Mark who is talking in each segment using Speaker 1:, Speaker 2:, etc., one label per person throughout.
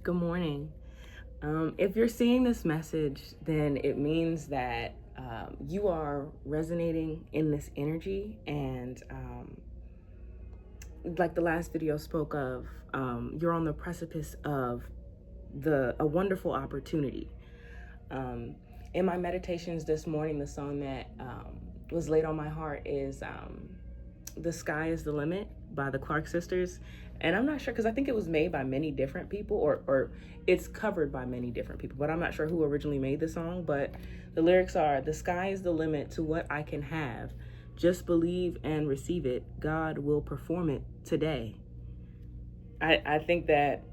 Speaker 1: Good morning. If you're seeing this message, then it means that you are resonating in this energy, and like the last video spoke of, you're on the precipice of a wonderful opportunity. In my meditations this morning, the song that was laid on my heart is "The Sky Is the Limit" by the Clark Sisters. And I'm not sure, because I think it was made by many different people, or it's covered by many different people, but I'm not sure who originally made the song. But the lyrics are, "The sky is the limit to what I can have. Just believe and receive it. God will perform it today." I think that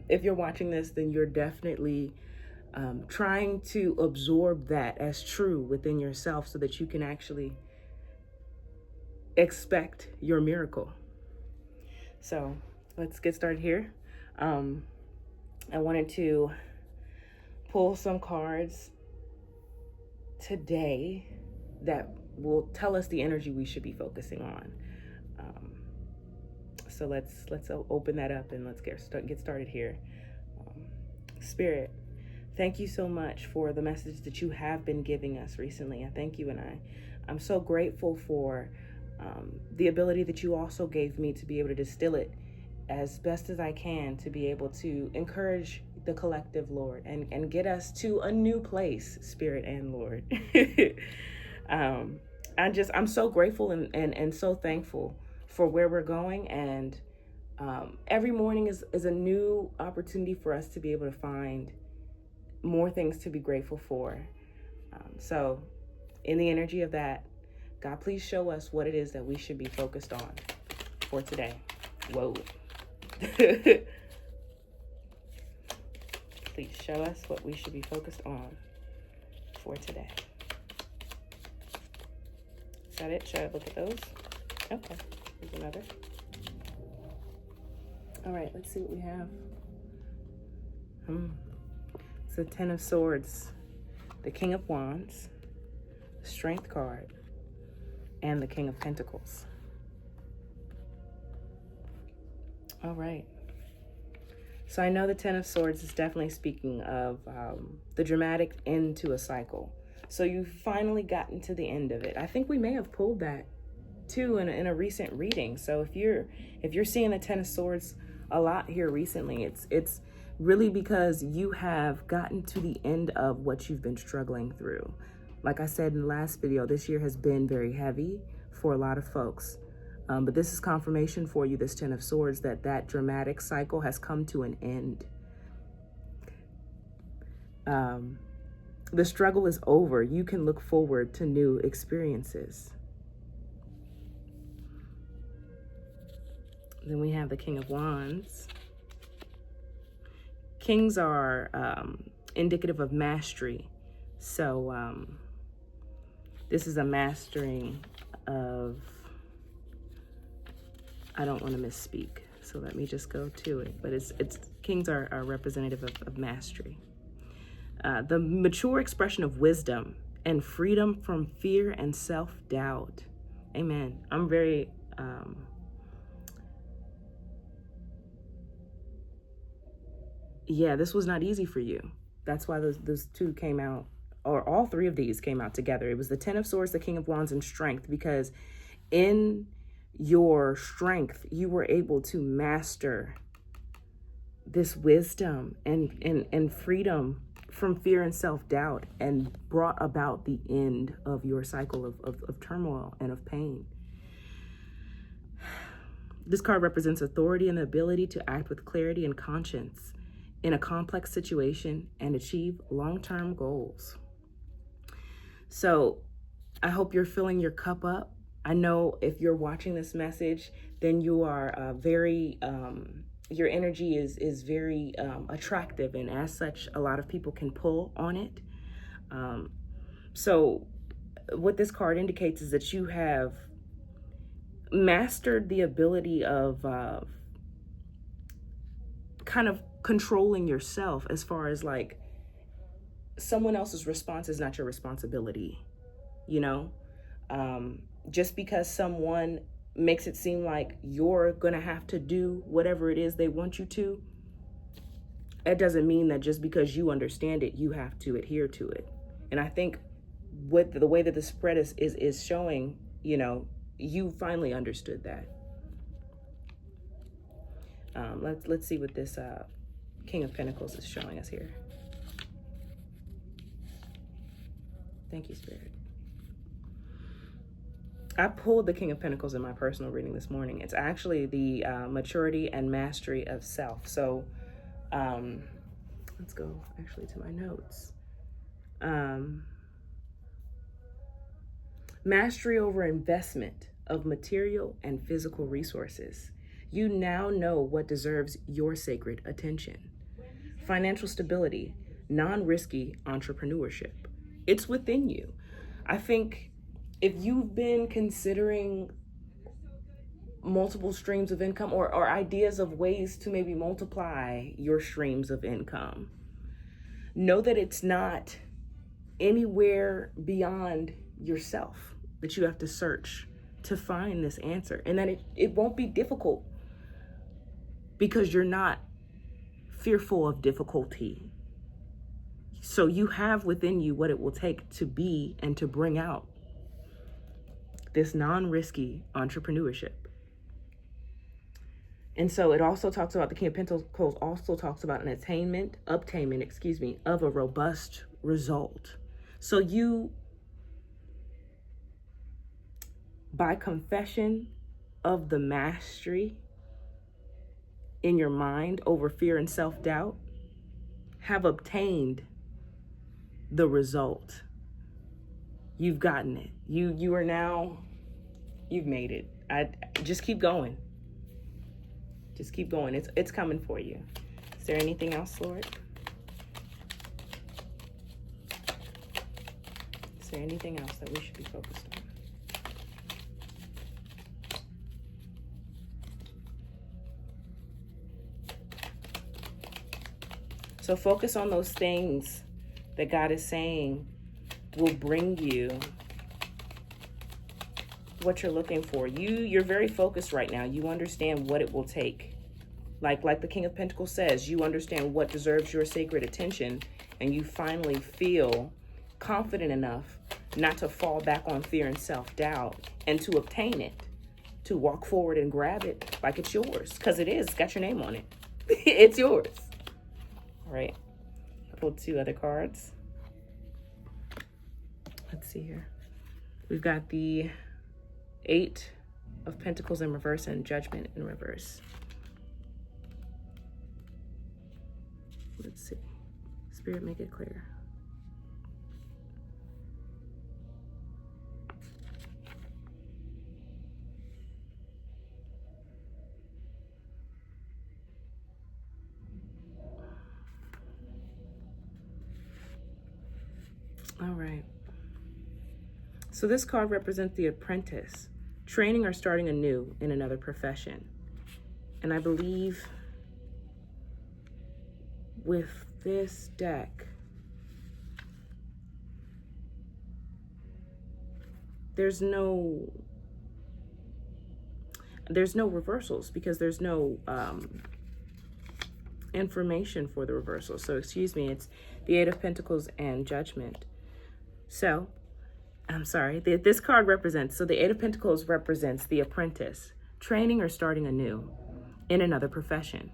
Speaker 1: if you're watching this, then you're definitely trying to absorb that as true within yourself so that you can actually expect your miracle. So let's get started here. I wanted to pull some cards today that will tell us the energy we should be focusing on. So let's open that up and let's get started here. Spirit, thank you so much for the message that you have been giving us recently. I thank you, and I'm so grateful for the ability that you also gave me to be able to distill it as best as I can, to be able to encourage the collective, Lord, and get us to a new place, Spirit and Lord. I'm so grateful and so thankful for where we're going, and every morning is a new opportunity for us to be able to find more things to be grateful for. So in the energy of that, God, please show us what it is that we should be focused on for today. Whoa. Please show us what we should be focused on for today. Is that it? Should I look at those? Okay, here's another. All right, let's see what we have. It's the Ten of Swords, the King of Wands, the Strength card, and the King of Pentacles. All right. So I know the Ten of Swords is definitely speaking of the dramatic end to a cycle. So you've finally gotten to the end of it. I think we may have pulled that too in a recent reading. So if you're seeing the Ten of Swords a lot here recently, it's really because you have gotten to the end of what you've been struggling through. Like I said in the last video, this year has been very heavy for a lot of folks. But this is confirmation for you, this Ten of Swords, that dramatic cycle has come to an end. The struggle is over. You can look forward to new experiences. Then we have the King of Wands. Kings are indicative of mastery. So this is a mastering of, I don't want to misspeak, so let me just go to it. But it's kings are representative of mastery. The mature expression of wisdom and freedom from fear and self-doubt. Amen. I'm very this was not easy for you. That's why those two came out, or all three of these came out together. It was the Ten of Swords, the King of Wands, and Strength, because in your strength, you were able to master this wisdom and freedom from fear and self-doubt, and brought about the end of your cycle of turmoil and of pain. This card represents authority and the ability to act with clarity and conscience in a complex situation and achieve long-term goals. So I hope you're filling your cup up. I know if you're watching this message, then you are very, your energy is very attractive, and as such, a lot of people can pull on it. So what this card indicates is that you have mastered the ability of kind of controlling yourself, as far as like someone else's response is not your responsibility, you know? Just because someone makes it seem like you're gonna have to do whatever it is they want you to, it doesn't mean that just because you understand it, you have to adhere to it. And I think with the way that the spread is showing, you finally understood that. Let's see what this King of Pentacles is showing us here. Thank you, Spirit. I pulled the King of Pentacles in my personal reading this morning. It's actually the maturity and mastery of self. So let's go actually to my notes. Mastery over investment of material and physical resources. You now know what deserves your sacred attention. Financial stability, non-risky entrepreneurship. It's within you. I think if you've been considering multiple streams of income or ideas of ways to maybe multiply your streams of income, know that it's not anywhere beyond yourself that you have to search to find this answer, and that it won't be difficult because you're not fearful of difficulty. So you have within you what it will take to be and to bring out this non-risky entrepreneurship. And so it also talks about, the King of Pentacles also talks about an obtainment, of a robust result. So you, by confession of the mastery in your mind over fear and self-doubt, have obtained the result. You've gotten it. You are now, you've made it. I just keep going. Just keep going. It's coming for you. Is there anything else, Lord? Is there anything else that we should be focused on? So focus on those things that God is saying will bring you what you're looking for. You're very focused right now. You understand what it will take. Like the King of Pentacles says, you understand what deserves your sacred attention, and you finally feel confident enough not to fall back on fear and self-doubt, and to obtain it, to walk forward and grab it like it's yours, because it is. It's got your name on it. It's yours. All right. I pulled 2 other cards. Let's see here. We've got the 8 of Pentacles in reverse and Judgment in reverse. Let's see. Spirit, make it clear. All right. So this card represents the apprentice, training or starting anew in another profession. And I believe with this deck, there's no reversals, because there's no information for the reversal. So excuse me, it's the 8 of Pentacles and Judgment. So I'm sorry, this card represents, so the 8 of Pentacles represents the apprentice, training or starting anew in another profession.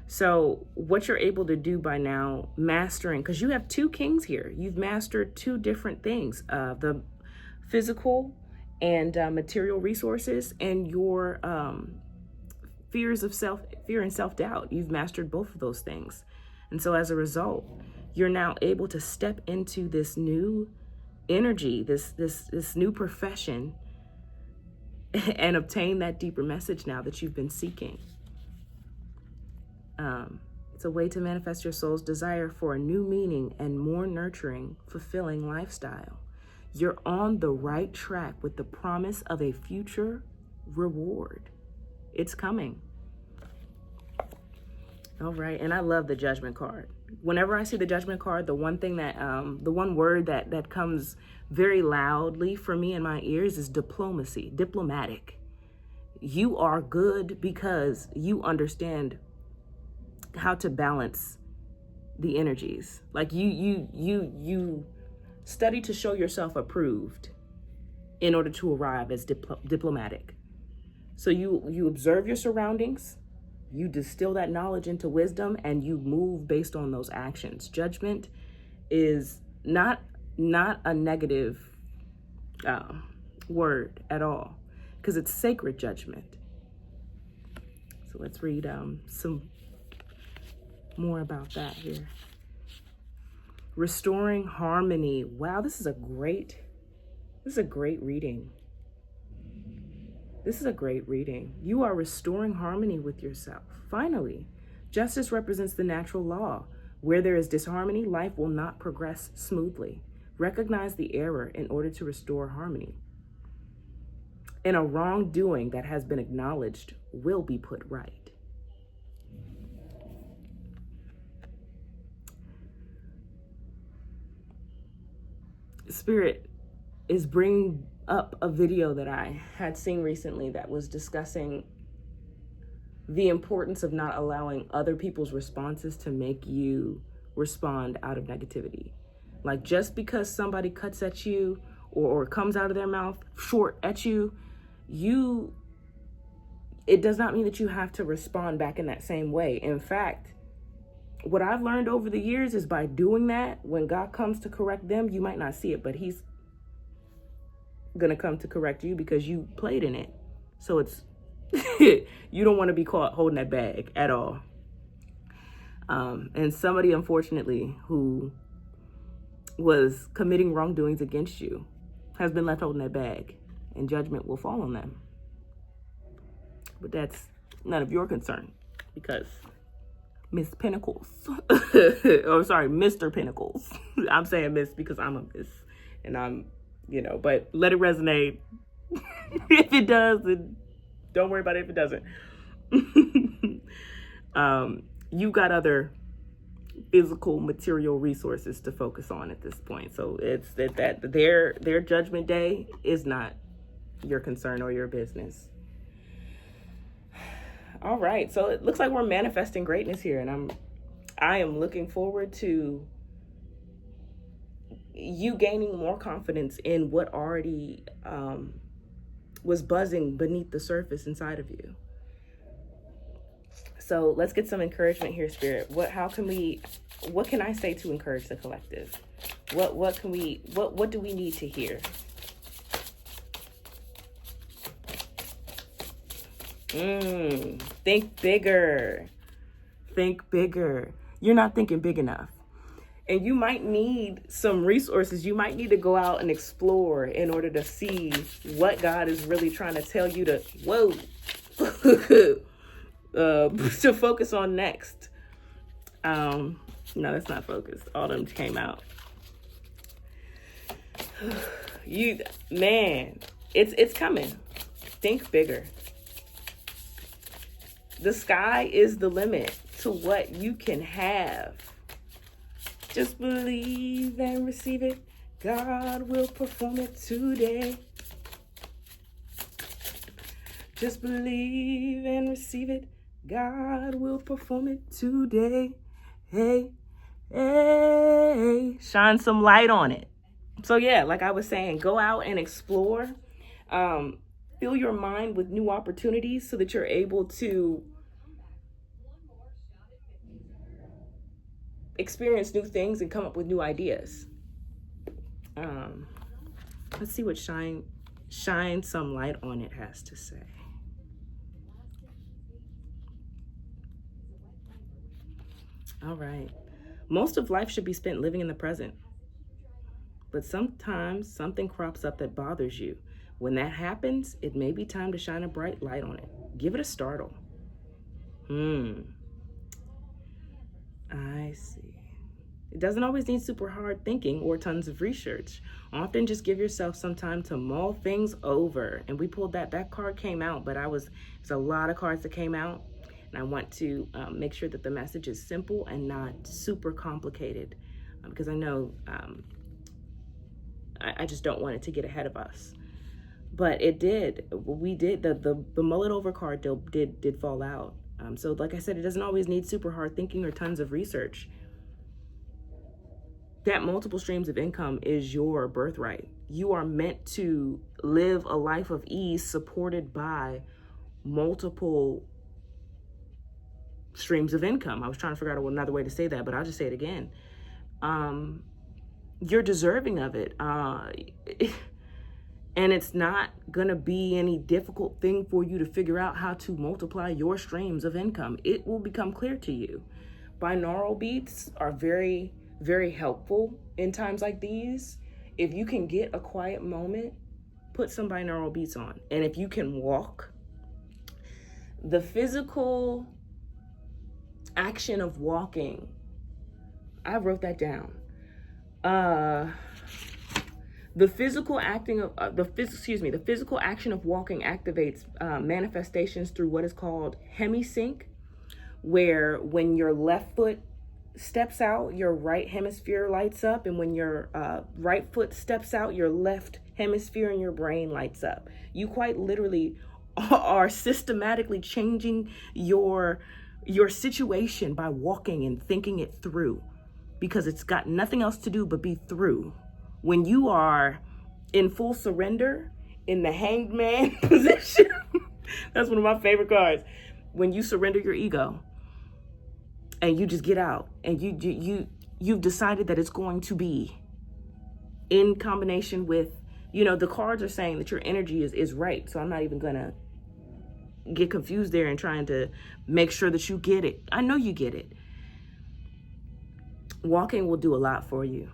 Speaker 1: So what you're able to do by now, mastering, because you have 2 kings here. You've mastered 2 different things, the physical and material resources, and your fear and self-doubt. You've mastered both of those things. And so as a result, you're now able to step into this new energy, this new profession, and obtain that deeper message now that you've been seeking. It's a way to manifest your soul's desire for a new meaning and more nurturing, fulfilling lifestyle. You're on the right track with the promise of a future reward. It's coming. All right, and I love the Judgment card. Whenever I see the Judgment card, the one thing that, the one word that comes very loudly for me in my ears is diplomacy, diplomatic. You are good because you understand how to balance the energies. Like you study to show yourself approved in order to arrive as diplomatic. So you observe your surroundings, you distill that knowledge into wisdom, and you move based on those actions. Judgment is not a negative word at all, because it's sacred judgment. So let's read some more about that here. Restoring harmony. Wow, this is a great reading. This is a great reading. You are restoring harmony with yourself. Finally, justice represents the natural law. Where there is disharmony, life will not progress smoothly. Recognize the error in order to restore harmony. And a wrongdoing that has been acknowledged will be put right. Spirit is bringing up a video that I had seen recently that was discussing the importance of not allowing other people's responses to make you respond out of negativity. Like, just because somebody cuts at you or comes out of their mouth short at you, it does not mean that you have to respond back in that same way. In fact, what I've learned over the years is by doing that, when God comes to correct them, you might not see it, but he's gonna come to correct you because you played in it. So it's you don't want to be caught holding that bag at all. And somebody, unfortunately, who was committing wrongdoings against you has been left holding that bag, and judgment will fall on them. But that's none of your concern, because Miss Pinnacles, oh, sorry, Mr. Pinnacles. I'm saying Miss because I'm a Miss, and I'm, but let it resonate. If it does, then don't worry about it if it doesn't. You've got other physical, material resources to focus on at this point. So it's that their judgment day is not your concern or your business. All right, so it looks like we're manifesting greatness here, and I am looking forward to you gaining more confidence in what already was buzzing beneath the surface inside of you. So let's get some encouragement here, Spirit. What can I say to encourage the collective? What do we need to hear? Think bigger. Think bigger. You're not thinking big enough. And you might need some resources. You might need to go out and explore in order to see what God is really trying to tell you to, to focus on next. No, that's not focused. All of them came out. It's coming. Think bigger. The sky is the limit to what you can have. Just believe and receive it. God will perform it today. Just believe and receive it. God will perform it today. Hey, shine some light on it. So yeah, like I was saying, go out and explore. Fill your mind with new opportunities so that you're able to experience new things and come up with new ideas. Let's see what shine some light on it has to say. All right. Most of life should be spent living in the present. But sometimes something crops up that bothers you. When that happens, it may be time to shine a bright light on it. Give it a startle. I see. It doesn't always need super hard thinking or tons of research. Often just give yourself some time to mull things over. And we pulled that card came out, but there's a lot of cards that came out. And I want to make sure that the message is simple and not super complicated, because I know I just don't want it to get ahead of us. But it did. We did. The mull it over card did fall out. So like I said, it doesn't always need super hard thinking or tons of research. that multiple streams of income is your birthright. You are meant to live a life of ease supported by multiple streams of income. I was trying to figure out another way to say that, but I'll just say it again. You're deserving of it. And it's not going to be any difficult thing for you to figure out how to multiply your streams of income. It will become clear to you. Binaural beats are very, very helpful in times like these. If you can get a quiet moment, put some binaural beats on. And if you can walk, the physical action of walking, I wrote that down. The physical action of walking activates manifestations through what is called hemisync, where when your left foot steps out, your right hemisphere lights up, and when your right foot steps out, your left hemisphere in your brain lights up. You quite literally are systematically changing your situation by walking and thinking it through, because it's got nothing else to do but be through. When you are in full surrender, in the hanged man position, that's one of my favorite cards. When you surrender your ego and you just get out, and you've decided that it's going to be in combination with, the cards are saying that your energy is right. So I'm not even gonna get confused there and trying to make sure that you get it. I know you get it. Walking will do a lot for you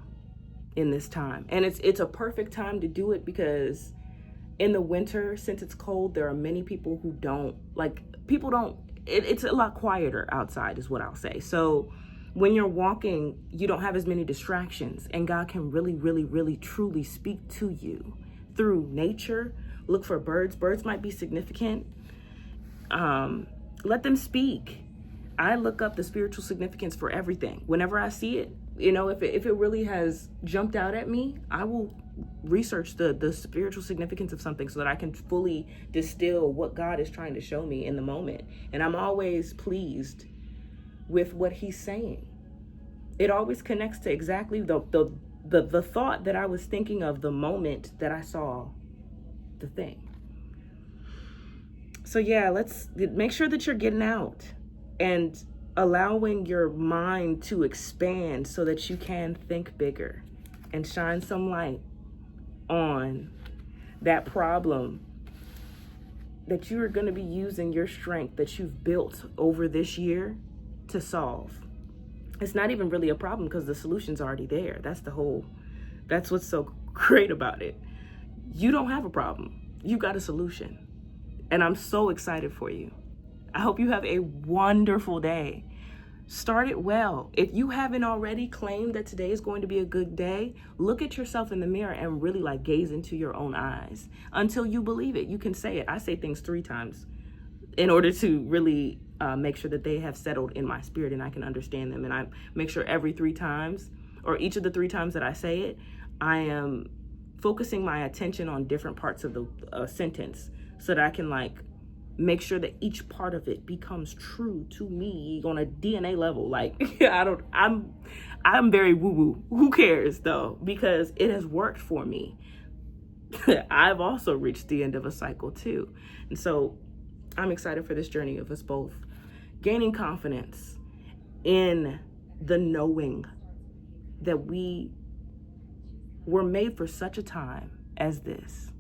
Speaker 1: in this time, and it's a perfect time to do it, because in the winter, since it's cold, there are many people who it's a lot quieter outside is what I'll say. So when you're walking, you don't have as many distractions, and God can really, really, really, truly speak to you through nature. Look for birds. Birds might be significant. Let them speak. I look up the spiritual significance for everything. Whenever I see it, if it really has jumped out at me, I will research the spiritual significance of something so that I can fully distill what God is trying to show me in the moment. And I'm always pleased with what he's saying. It always connects to exactly the thought that I was thinking of the moment that I saw the thing. So yeah, let's make sure that you're getting out and allowing your mind to expand so that you can think bigger and shine some light on that problem that you are going to be using your strength that you've built over this year to solve. It's not even really a problem because the solution's already there. That's what's so great about it. You don't have a problem. You got a solution. And I'm so excited for you. I hope you have a wonderful day. Start it well. If you haven't already claimed that today is going to be a good day, look at yourself in the mirror and really gaze into your own eyes until you believe it. You can say it. I say things 3 times in order to really make sure that they have settled in my spirit and I can understand them. And I make sure every 3 times, or each of the 3 times that I say it, I am focusing my attention on different parts of the sentence so that I can make sure that each part of it becomes true to me on a DNA level. I'm very woo-woo. Who cares though? Because it has worked for me. I've also reached the end of a cycle too. And so I'm excited for this journey of us both gaining confidence in the knowing that we were made for such a time as this.